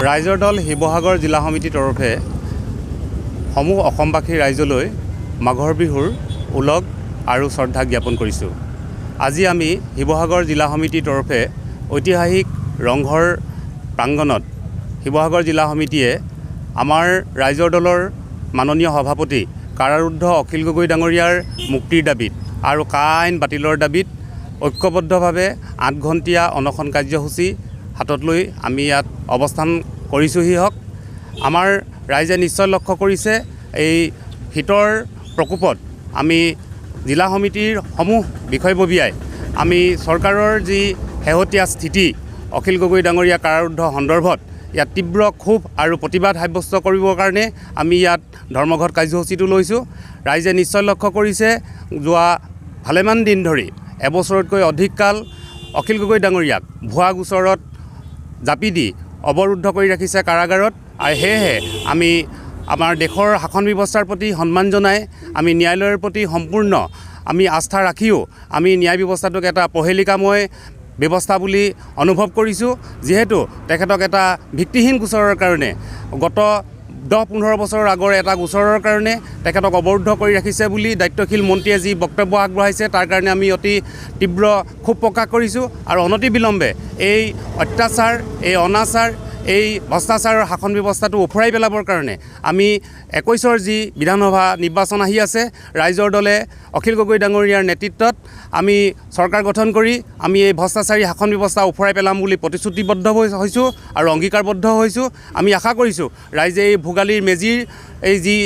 ৰাইজৰ দল শিৱসাগৰ জিলা সমিতিৰ তৰফে সমূহ অসমবাসী ৰাইজলৈ মাঘৰ বিহুৰ ওলগ আৰু শ্ৰদ্ধা জ্ঞাপন কৰিছোঁ। আজি আমি শিৱসাগৰ জিলা সমিতিৰ তৰফে ঐতিহাসিক ৰংঘৰ প্ৰাংগণত শিৱসাগৰ জিলা সমিতিয়ে আমাৰ ৰাইজৰ দলৰ মাননীয় সভাপতি কাৰাৰুদ্ধ অখিল গগৈ ডাঙৰীয়াৰ মুক্তিৰ দাবীত আৰু কা আইন বাতিলৰ দাবীত ঐক্যবদ্ধভাৱে ৮ ঘণ্টীয়া অনশন কাৰ্যসূচী হাতত লৈ আমি ইয়াত অৱস্থান কৰিছোঁহি। আমাৰ ৰাইজে নিশ্চয় লক্ষ্য কৰিছে এই শীতৰ প্ৰকোপত আমি জিলা সমিতিৰ সমূহ বিষয়ববীয়াই আমি চৰকাৰৰ যি শেহতীয়া স্থিতি অখিল গগৈ ডাঙৰীয়া কাৰাৰুদ্ধ সন্দৰ্ভত ইয়াত তীব্ৰ ক্ষোভ আৰু প্ৰতিবাদ সাব্যস্ত কৰিবৰ কাৰণে আমি ইয়াত ধৰ্মঘট কাৰ্যসূচীটো লৈছোঁ। ৰাইজে নিশ্চয় লক্ষ্য কৰিছে যোৱা ভালেমান দিন ধৰি এবছৰতকৈ অধিক কাল অখিল গগৈ ডাঙৰীয়াক ভুৱা গোচৰত জাপি দি অৱৰুদ্ধ কৰি ৰাখিছে কাৰাগাৰত। আৰু সেয়েহে আমি আমাৰ দেশৰ শাসন ব্যৱস্থাৰ প্ৰতি সন্মান জনাই আমি ন্যায়ালয়ৰ প্ৰতি সম্পূৰ্ণ আমি আস্থা ৰাখিও আমি ন্যায় ব্যৱস্থাটোক এটা প্ৰহেলিকাময় ব্যৱস্থা বুলি অনুভৱ কৰিছোঁ। যিহেতু তেখেতক এটা ভিত্তিহীন গোচৰৰ কাৰণে গত 10-15 বছৰৰ আগৰ এটা গোচৰৰ কাৰণে তেখেতক অৱৰুদ্ধ কৰি ৰাখিছে বুলি দায়িত্বশীল মন্ত্ৰীয়ে যি বক্তব্য আগবঢ়াইছে তাৰ কাৰণে আমি অতি তীব্ৰ ক্ষোভ প্ৰকাশ কৰিছোঁ। আৰু অনতিবিলম্বে এই অত্যাচাৰ, এই অনাচাৰ, এই ভ্ৰষ্টাচাৰৰ শাসন ব্যৱস্থাটো উফৰাই পেলাবৰ কাৰণে আমি 21ৰ যি বিধানসভা নিৰ্বাচন আহি আছে, ৰাইজৰ দলে অখিল গগৈ ডাঙৰীয়াৰ নেতৃত্বত আমি চৰকাৰ গঠন কৰি আমি এই ভ্ৰষ্টাচাৰী শাসন ব্যৱস্থা উফৰাই পেলাম বুলি প্ৰতিশ্ৰুতিবদ্ধ হৈছোঁ আৰু অংগীকাৰবদ্ধ হৈছোঁ। আমি আশা কৰিছোঁ ৰাইজে এই ভোগালীৰ মেজিৰ এই যি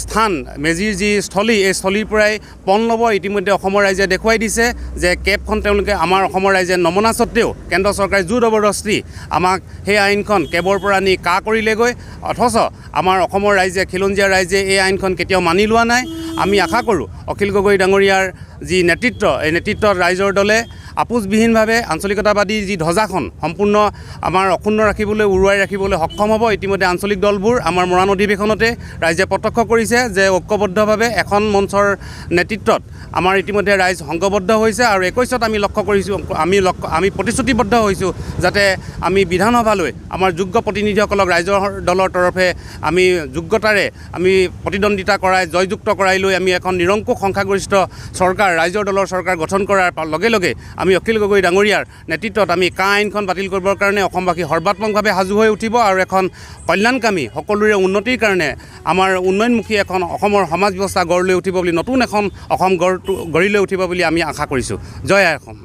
স্থান, মেজিৰ যি স্থলী, এই স্থলীৰ পৰাই পণ ল'ব। ইতিমধ্যে অসমৰ ৰাইজে দেখুৱাই দিছে যে কেবখন তেওঁলোকে আমাৰ অসমৰ ৰাইজে নমনা স্বত্তেও কেন্দ্ৰ চৰকাৰে জোৰ জবৰদস্তি আমাক সেই আইনখন কেবৰ পৰা নি কা কৰিলেগৈ। অথচ আমাৰ অসমৰ ৰাইজে, খিলঞ্জীয়া ৰাইজে এই আইনখন কেতিয়াও মানি লোৱা নাই। আমি আশা কৰোঁ অখিল গগৈ ডাঙৰীয়াৰ যি নেতৃত্ব, এই নেতৃত্বত ৰাইজৰ দলে আপোচবিহীনভাৱে আঞ্চলিকতাবাদী যি ধ্বজাখন সম্পূৰ্ণ আমাৰ অক্ষুণ্ণ ৰাখিবলৈ, উৰুৱাই ৰাখিবলৈ সক্ষম হ'ব। ইতিমধ্যে আঞ্চলিক দলবোৰ আমাৰ মৰাণ অধিৱেশনতে ৰাইজে প্ৰত্যক্ষ কৰিছে যে ঐক্যবদ্ধভাৱে এখন মঞ্চৰ নেতৃত্বত আমাৰ ইতিমধ্যে ৰাইজ সংঘবদ্ধ হৈছে। আৰু 21ত আমি লক্ষ্য কৰিছোঁ, আমি প্ৰতিশ্ৰুতিবদ্ধ হৈছোঁ যাতে আমি বিধানসভালৈ আমাৰ যোগ্য প্ৰতিনিধিসকলক ৰাইজৰ দলৰ তৰফে আমি যোগ্যতাৰে আমি প্ৰতিদ্বন্দ্বিতা কৰাই, জয়যুক্ত কৰাই লৈ আমি এখন নিৰংকুশ সংখ্যাগৰিষ্ঠ চৰকাৰ, ৰাইজৰ দলৰ চৰকাৰ গঠন কৰাৰ লগে লগে আমি অখিল গগৈ ডাঙৰীয়াৰ নেতৃত্বত আমি কা আইনখন বাতিল কৰিবৰ কাৰণে অসমবাসী সৰ্বাত্মকভাৱে সাজু হৈ উঠিব আৰু এখন কল্যাণকামী, সকলোৰে উন্নতিৰ কাৰণে আমাৰ উন্নয়নমুখী এখন অসমৰ সমাজ ব্যৱস্থা গঢ় লৈ উঠিব বুলি, নতুন এখন অসম গঢ়ি লৈ উঠিব বুলি আমি আশা কৰিছোঁ। জয় আই অসম।